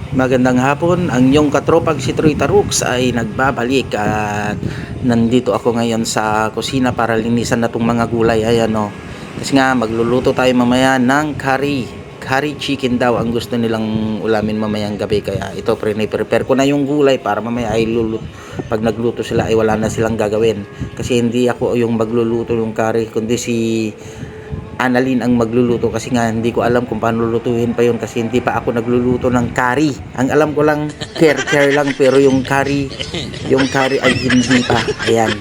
Magandang hapon, ang inyong katropag si Troy Tarux ay nagbabalik at nandito ako ngayon sa kusina para linisan na itong mga gulay. Ayan o. Kasi nga magluluto tayo mamaya ng curry chicken daw ang gusto nilang ulamin mamayang gabi. Kaya ito, prepare ko na yung gulay para mamaya ay pag nagluto sila ay wala na silang gagawin. Kasi hindi ako yung magluluto yung curry, kundi si Annalyn ang magluluto, kasi nga hindi ko alam kung paano lulutuin pa yun kasi hindi pa ako nagluluto ng curry. Ang alam ko lang care lang, pero yung curry ay hindi pa. Ayan.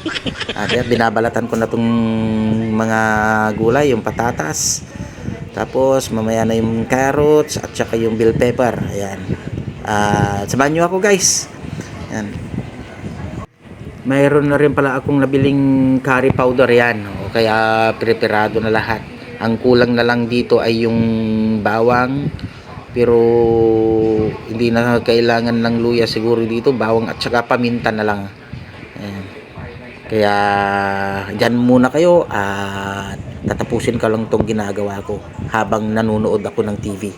Kaya binabalatan ko na tong mga gulay, yung patatas. Tapos mamaya na yung carrots at saka yung bell pepper. Ayan. Samahan nyo ako, guys. Ayan. Mayroon na rin pala akong nabiling curry powder yan. O kaya preparado na lahat. Ang kulang na lang dito ay yung bawang, pero hindi na kailangan ng luya siguro dito, bawang at saka paminta na lang. Ayan. Kaya dyan muna kayo at tatapusin ko lang tong ginagawa ko habang nanonood ako ng TV.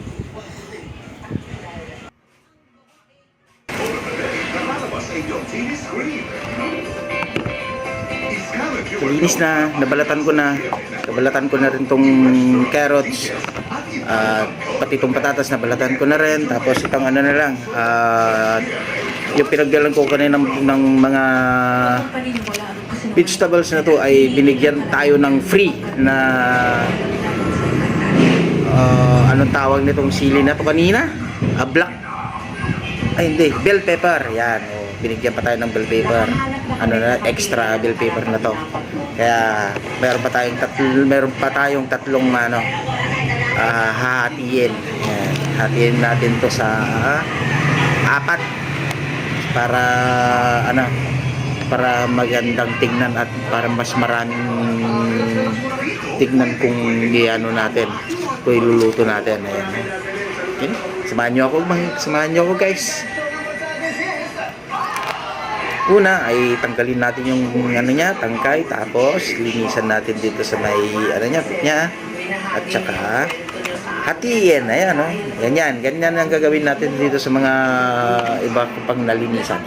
Linis na, nabalatan ko na rin tong carrots at pati itong patatas nabalatan ko na rin. Tapos itong ano na lang, yung pinagdalan ko kanina ng mga vegetables na to ay binigyan tayo ng free na anong tawag nitong sili na to kanina? Black, ay hindi, bell pepper. Yan, binigyan pa tayo ng bell pepper, ano na, extra bell pepper na to. Kaya meron pa tayong tatlong hahatiin. Ayan, hatiin natin to sa apat para para magandang tignan at para mas maraming tignan kung natin, kung iluluto natin. Ayan. Okay. Samahan nyo ako, guys. Una ay tanggalin natin yung tangkay, tapos linisan natin dito sa may niya, at saka hatiin. Ayan, ganyan ang gagawin natin dito sa mga iba pang nalinisan.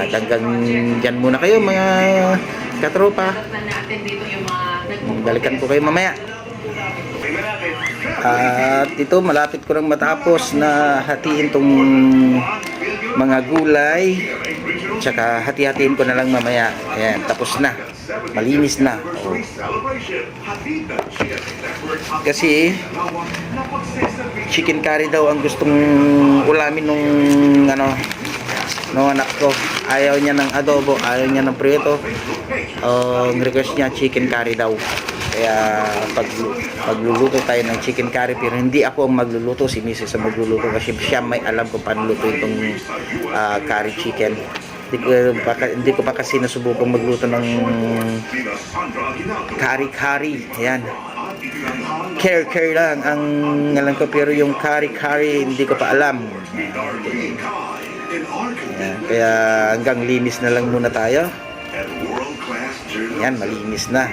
Hanggang dyan muna kayo, mga katropa. Balikan ko kayo mamaya. At ito, malapit ko nang matapos na hatiin tong mga gulay, tsaka hati-hatiin ko na lang mamaya. Ayan, tapos na, malinis na. Kasi chicken curry daw ang gustong ulamin nung anak ko. Ayaw niya ng adobo, ayaw niya ng prito. Ang request niya chicken curry daw. Kaya pagluluto tayo ng chicken curry, pero hindi ako ang magluluto, si Mrs. ang magluluto kasi siya may alam kung paano lutuin itong curry chicken. Hindi ko pa kasi nasubukang magluto ng curry. Ayan. Care lang ang alam ko, pero yung curry hindi ko pa alam. Ayan. Kaya hanggang linis na lang muna tayo. Ayan, malinis na.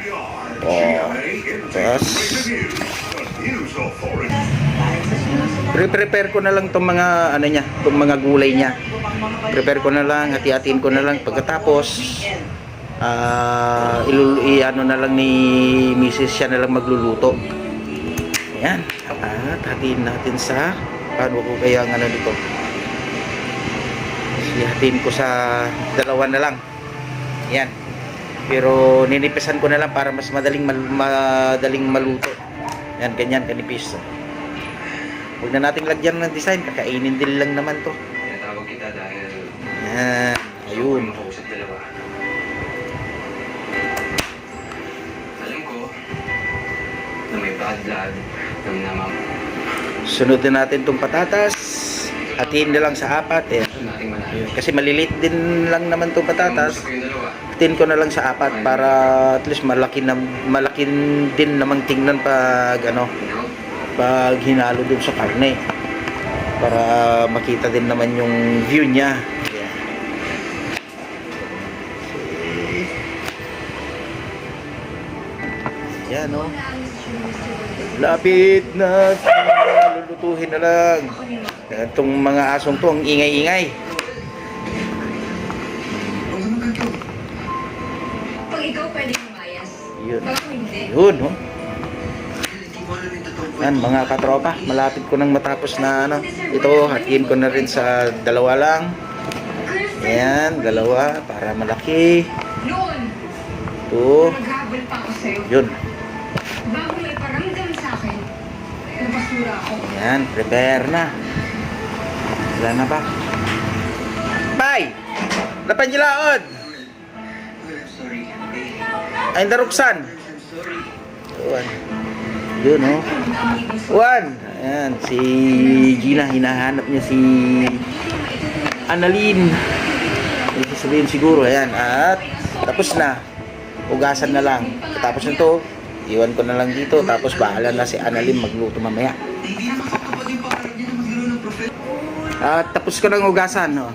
Tapos prepare ko na lang itong mga itong mga gulay niya. Prepare ko na lang, hati-hatiin ko na lang. Pagkatapos na lang ni Mrs. siya na lang magluluto. Ayan. At hatiin natin sa paano ko kaya dito. Hatiin ko sa dalawa na lang. Ayan. Pero ninipisan ko na lang para mas madaling maluto. Yan, ganyan kanipis. Huwag na nating lagyan ng design, kakainin din lang naman to. Tawag kita dahil yan, ayun. Alam ko na may bad blood ng namang. Sunodin natin tong patatas. Hatiin na lang sa apat. Kasi malilit din lang naman tong patatas. Hatiin ko na lang sa apat para at least malaki din namang tingnan pag hinalo dun sa karne, para makita din naman yung view niya. Yan, lapit na luluto lulutuhin na lang. Itong mga asong to, ang ingay-ingay. Pag ikaw pwede lumayas. Yun. Pag ako hindi. Yun, oh. Yan, mga katropa, malapit ko nang matapos na ano. Ito, hatiin ko na rin sa dalawa lang. Ayan, dalawa, para malaki. Noon, Ito, naghabol pa ako sa'yo. yun. Bago may paramdam sa akin, nabasura ako. Ayan, prepare na. Wala na ba? Bye! Napanjilaod! Ay, daruksan! Yun. Yun, oh. Juan! Ayan, si Gina, hinahanap niya si Annalyn. May sasabihin siguro, ayan. At tapos na. Ugasan na lang. Tapos nito, iwan ko na lang dito. Tapos bahala na si Annalyn magluto mamaya. At tapos ko ng ugasan, no.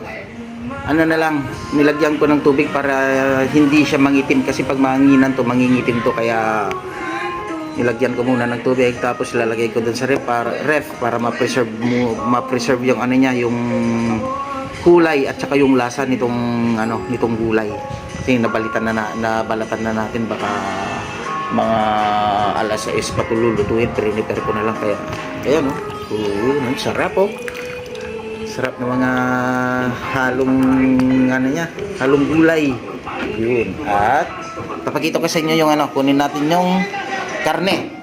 Ano na lang, nilagyan ko ng tubig para hindi siya mangitim kasi pag manginan to, mangingitim to, kaya nilagyan ko muna ng tubig tapos lalagay ko dun sa ref para ma-preserve yung ano niya, yung kulay at saka yung lasa nitong ano, nitong gulay. Kasi nabalatan na natin baka mga alas 6 pa tululutuin, prepare ko na lang kaya. Ayan, oh. Sarap, oh. Sarap ng mga halong ano niya, halong gulay. Yun. At papakita ko sa inyo yung ano, kunin natin yung karne.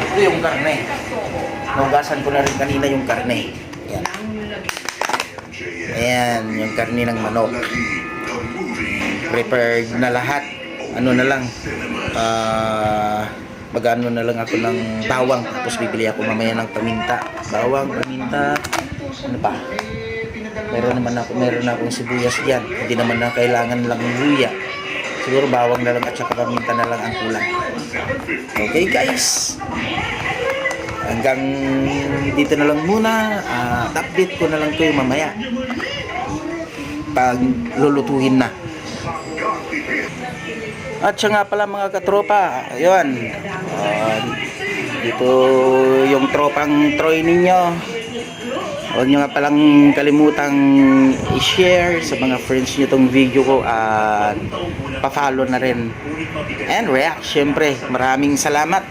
Ito yung karne. Naugasan ko na rin kanina yung karne. Ayan. Ayan, yung karne ng manok. Prepared na lahat. Ano na lang, mag-ano na lang ako ng bawang, tapos bibili ako mamaya ng paminta. Bawang, paminta, ano pa? Meron na akong sibuyas diyan. Hindi naman na kailangan lang ng luya. Siguro bawang na lang at saka paminta na lang ang kulang. Okay guys, hanggang dito na lang muna. Update ko na lang kayo mamaya pag lulutuhin na. At siya nga pala mga katropa, ayun, dito yung tropang Troy ninyo. Huwag nyo nga palang kalimutang i-share sa mga friends nyo tong video ko at pa-follow na rin and react. Syempre, maraming salamat.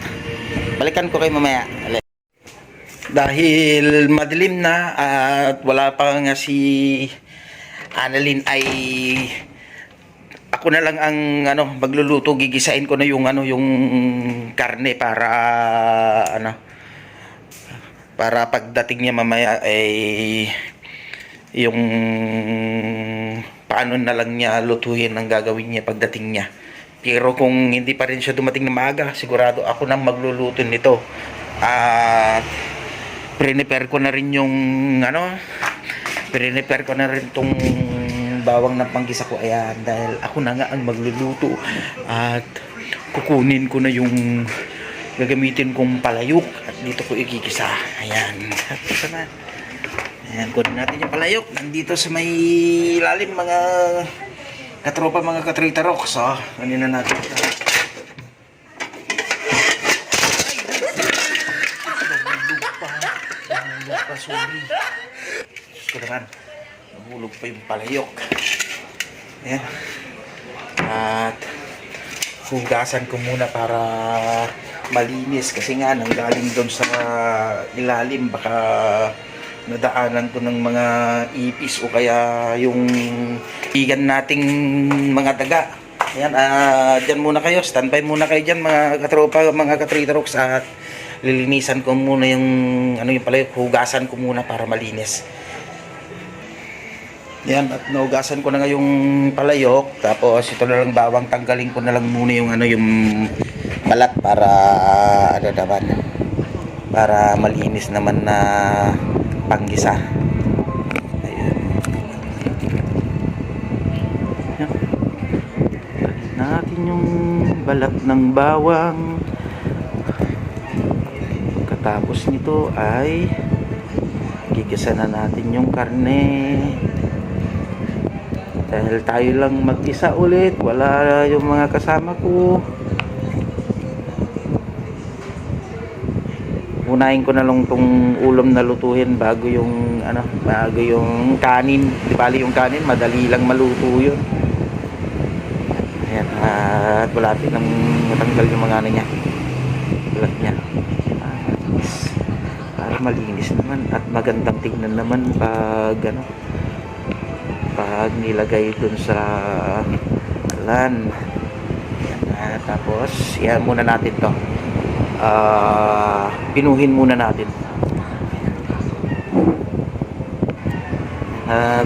Balikan ko kayo mamaya. Dahil madilim na at wala pa nga si Annalyn, ay ako na lang ang ano, magluluto. Gigisain ko na yung ano, yung karne para ano, para pagdating niya mamaya ay yung paano na lang niya lutuin ang gagawin niya pagdating niya. Pero kung hindi pa rin siya dumating na maaga, sigurado ako nang magluluto nito. At prepare ko na rin yung ano, prepare ko na rin tong bawang ng panggisa ko. Ayan, dahil ako na nga ang magluluto at kukunin ko na yung gagamitin kong palayok at dito ko igigisa. Ayan, ayan, kunin natin yung palayok nandito sa may ilalim mga katropa, mga katrita rocks. So, ano na natin ito. Sorry. Gusto naman nahulog pa yung palayok. Ayan. At hugasan ko muna para malinis kasi nga nanggaling doon sa ilalim, baka nadaanan ko ng mga ipis o kaya yung igan nating mga daga. Ayan, dyan muna kayo, standby muna kayo dyan mga katropa, mga katrita rocks, at lilinisan ko muna yung ano, yung palayok, hugasan ko muna para malinis. Yan, at naugasan ko na nga yung palayok, tapos ito na lang bawang, tanggalin ko na lang muna yung ano, yung balat para ano naman, para malinis naman na panggisa. Ayun. Yan. Balik natin yung balat ng bawang. Katapos nito ay gigisa na natin yung karne. Dahil tayo lang mag-isa ulit, wala yung mga kasama ko. Unahin ko na lang tong ulam na lutuhin bago yung bago yung kanin. Di bali yung kanin, madali lang maluto yun. Ayan, at malapit nang matanggal yung mga niya. Ulat niya. Para malinis naman at magandang tignan naman pag pag nilagay dun sa kalan. Ayan, tapos yan muna natin to. Pinuhin muna natin.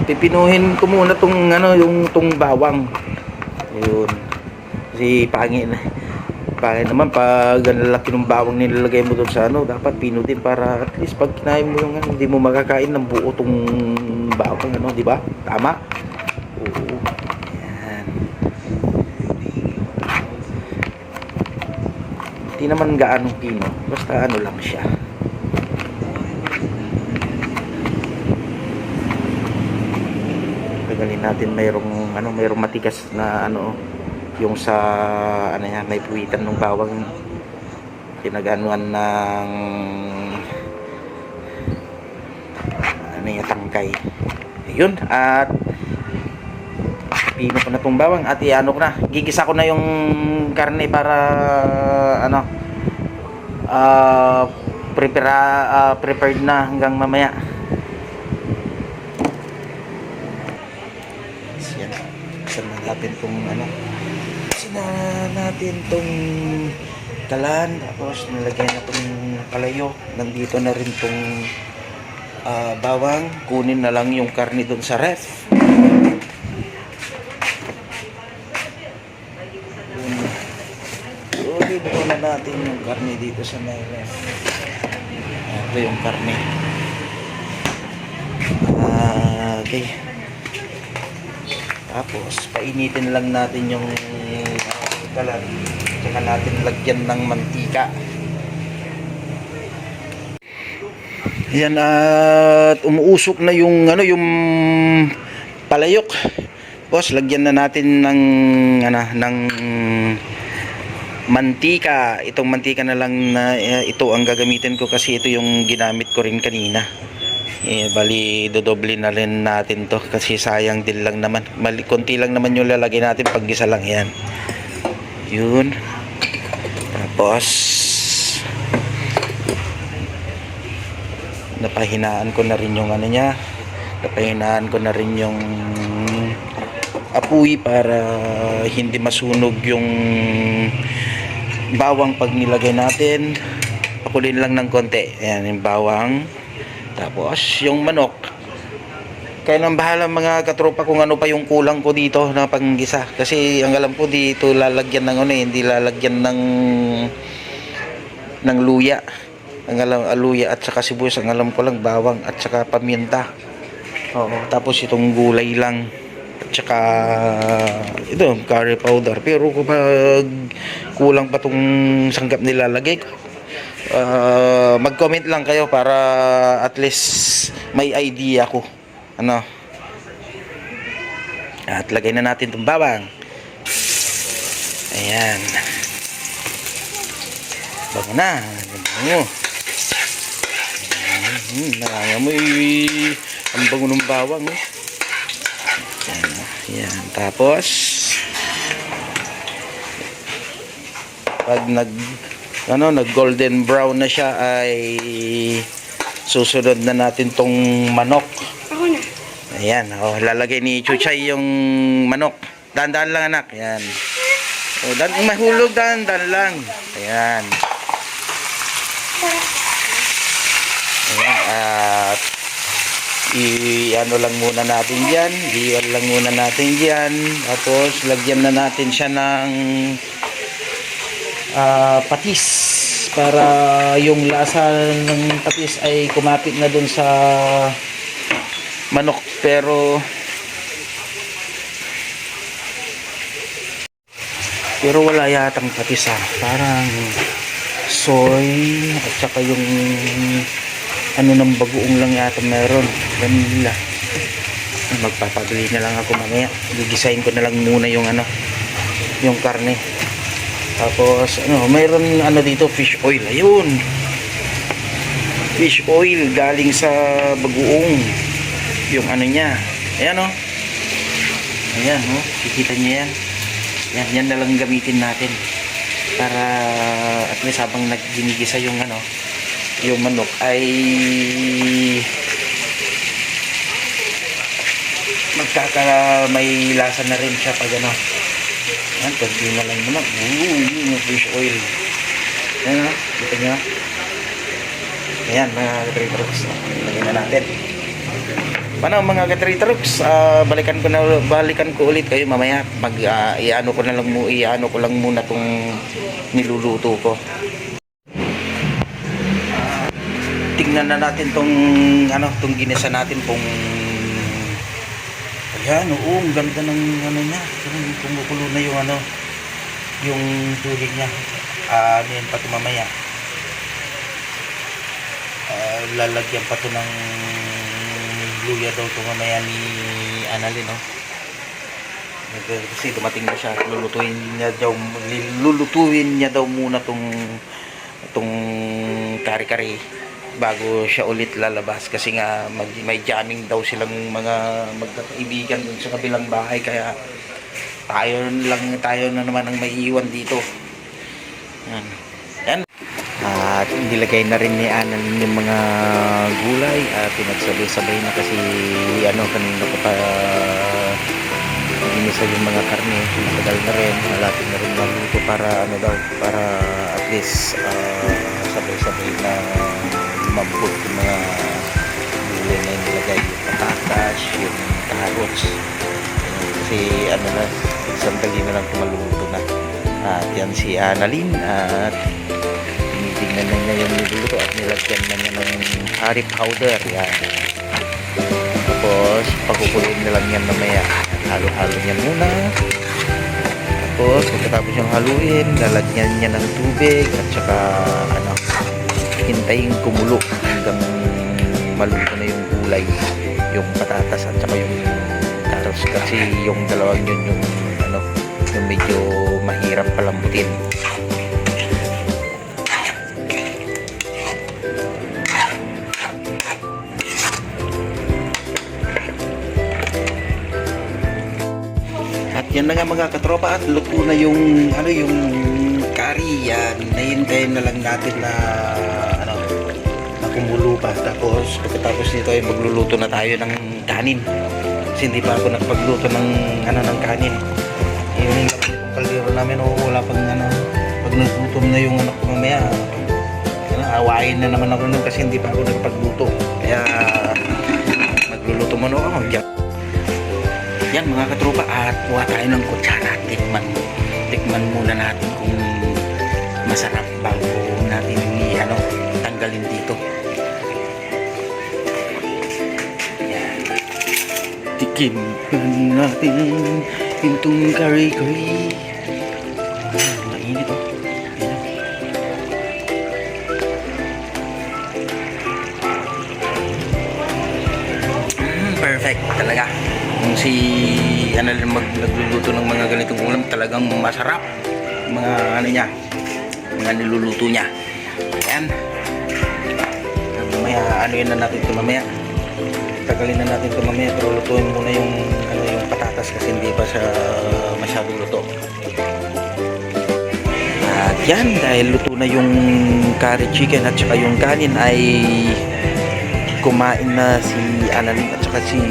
Pipinuhin ko muna tong yung bawang. Ayun. Kasi pangit naman pag ang laki ng bawang nilalagay mo doon sa dapat pinutin para at least pag kinain mo yung hindi mo makakain ng buo tong bawang, di ba? Tama? Oo. Yan. Hindi naman gaanong pino, basta lang siya. Tagalin natin mayroong matigas na yung sa may puwitan ng bawang, pinaganuan ng tangkay. Ayun, at pino ko na tong bawang at ko na, gigisa ko na yung karne para prepared na hanggang mamaya. Yan, natin tong kalan, tapos nilagyan na tong kalayo. Nandito na rin tong bawang. Kunin na lang yung karne dun sa ref. Solid ko na natin yung karne dito sa may ref. Ito yung karne. Okay. Tapos painitin lang natin yung kalan. Tsaka natin lagyan ng mantika. Yan, at umuusok na yung yung palayok. Tapos lagyan na natin ng ng mantika. Itong mantika na lang na ito ang gagamitin ko kasi ito yung ginamit ko rin kanina. Bali dodoble na rin natin to kasi sayang din lang naman. Konti lang naman yung lalagay natin pag gisa lang yan. Yun. Tapos napahinaan ko na rin yung niya. Napahinaan ko na rin yung apoy para hindi masunog yung bawang pag nilagay natin. Pakulin lang ng konti. Ayan yung bawang. Tapos yung manok. Kaya nang bahala mga katropa kung ano pa yung kulang ko dito na panggisa. Kasi ang alam ko dito lalagyan ng hindi lalagyan ng luya. Ang alam luya at saka sibuyas, ang alam ko lang bawang at saka paminta. Oo, tapos itong gulay lang. At saka ito, curry powder. Pero kapag kulang pa tong sanggap nilalagay ko, mag-comment lang kayo para at least may idea ko. At lagay na natin itong bawang. Ayan. Bango na. Bango. Nangangamoy ang bango ng bawang. Ayan. Tapos pag nag golden brown na siya ay susunod na natin tong manok. Ako na. Ayan, lalagay ni Chuchay yung manok. Dahan-dahan lang anak. Ayan. Mahulog, dahan-dahan lang. Ayan. Ayan, at lang muna natin diyan. Iwan lang muna natin diyan. Tapos lagyan na natin siya ng patis para yung lasa ng patis ay kumapit na dun sa manok. Pero wala yatang patis parang soy at saka yung ng bagoong lang yata meron, vanilla. Magpapabili na lang ako mamaya. Gigisahin ko na lang muna yung ano, yung karne. Tapos mayroon dito, fish oil. Ayun. Fish oil galing sa bagoong. Yung niya. Ayan Ayan kikita niyo yan. Yan na lang gamitin natin. Para at least habang nagginigisa yung yung manok ay may lasa na rin siya pag yan, konti na lang naman. Yung fish oil. Ayan kita nyo. Ayan mga ka-3trucks, lagyan na natin. Paano mga ka-3trucks, balikan ko ulit kayo mamaya. Iano ko lang muna tong niluluto ko. Tingnan na natin tong ginisa natin kung ayan, ang ganda ng niya. Kumukulo na yung tubig niya. Yan pa ito mamaya. Lalagyan pa ito ng luya daw ito mamaya ni Annalyn, kasi dumating na siya. Lulutuin niya daw muna itong kare-kare bago siya ulit lalabas, kasi nga may jamming daw silang mga magkakaibigan dun sa kabilang bahay, kaya tayo na naman ang may iwan dito. Yan. At nilagay na rin ni Annalyn yung mga gulay at pinagsabay-sabay na, kasi kanina ko pa ginisa yung mga karne. Matagal na rin, malapit na rin maluto para para at least sabay-sabay na lumambot yung mga gulay na nilagay, yung patatas, yung carrots. Kasi sandali na lang maluto na. At yan si Annalyn, at tinitingnan na niya yung niluluto at nilagyan na niya ng curry powder. Yan. Tapos pakukuloyin na lang yan mamaya. Halo-halo niya muna. Tapos pagkatapos yung haluin, lalagyan niya ng tubig at saka hintayin kumulo hanggang maluto na yung gulay, yung patatas at saka yung carrots, kasi yung dalawang yun yung medyo mahirap palambutin. At yan na nga mga katropa, at luto na yung yung curry. Yan, nahintayin na lang natin na na kumulo pa. Tapos pagkatapos nito ay magluluto na tayo ng kanin, kasi hindi pa ako nagpagluto ng ng kanin. Yung kaldero namin, wala pang pag nagutom na yung anak ko mamaya, awayin na naman ako nun, kasi hindi pa ako nagpagluto. Kaya magluluto muna ako. Yan mga katropa, at kuha tayo ng kutsara. Tikman muna natin kung masarap bago natin tanggalin dito. Yan. Tikman natin itong kare-kare. Mainit perfect talaga. Kung si nagluluto ng mga ganitong ulam, talagang masarap mga niya, mga niluluto niya. Ayan. Mamaya yun na natin ito mamaya. Tagalin na natin ito mamaya, pero lutuin muna yung yung patatas, kasi hindi pa siya masyadong luto. At yan, dahil luto na yung curry chicken at saka yung kanin, ay kumain na si Annalyn at saka si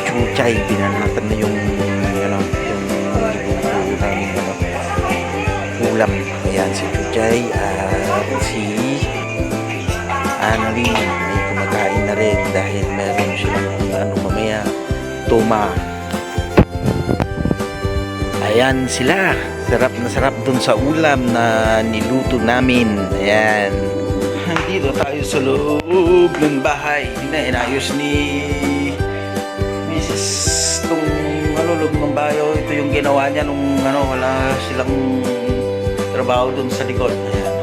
Chuchay. Binanatan na yung namin ulam. Ayan, si Chuchay at si Annalyn ay kumakain na rin, dahil meron silang mamaya tuma. Ayan sila, sarap na sarap dun sa ulam na niluto namin. Ayan, dito tayo sa loob ng bahay na inayos ni Mrs. Tong loob ng bayo. Ito yung ginawa niya nung wala silang trabaho dun sa likod. Ayan.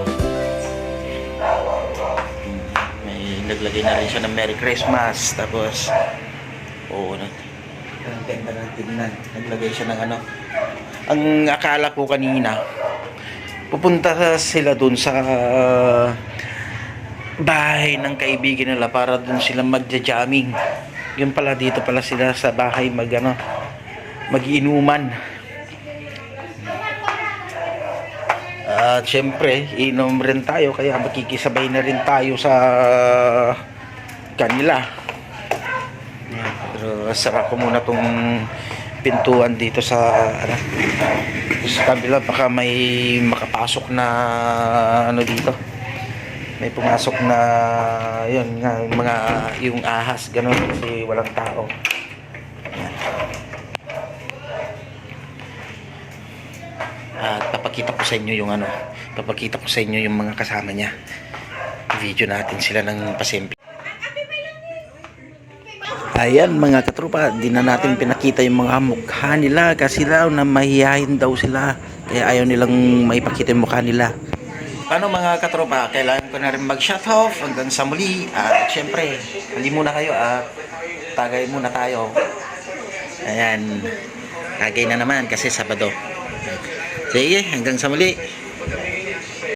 May naglagay na rin siya ng Merry Christmas. Tapos Ang ganda ng tingnan. Naglagay siya ng ano. Ang akala ko kanina, pupunta sila dun sa bahay ng kaibigan nila para dun sila magja-jamming. Yun pala, dito pala sila sa bahay mag-inuman. At syempre, inom rin tayo kaya makikisabay na rin tayo sa kanila. Yan, pero sara ko muna tong pintuan dito sa kabila, baka may makapasok na ano dito. May pumasok na yun nga, yung ahas ganun kasi walang tao. Yan. At papakita ko sa inyo yung mga kasama niya. Video natin sila ng pasimple. Ayan mga katropa, di na natin pinakita yung mga mukha nila kasi daw na mahihayin daw sila. Kaya ayaw nilang maipakita yung mukha nila. Paano mga katropa, kailangan ko na rin mag-shut off hanggang sa muli. At syempre, hindi muna kayo at tagay muna tayo. Ayan, tagay na naman kasi Sabado. Sige, hanggang sa muli.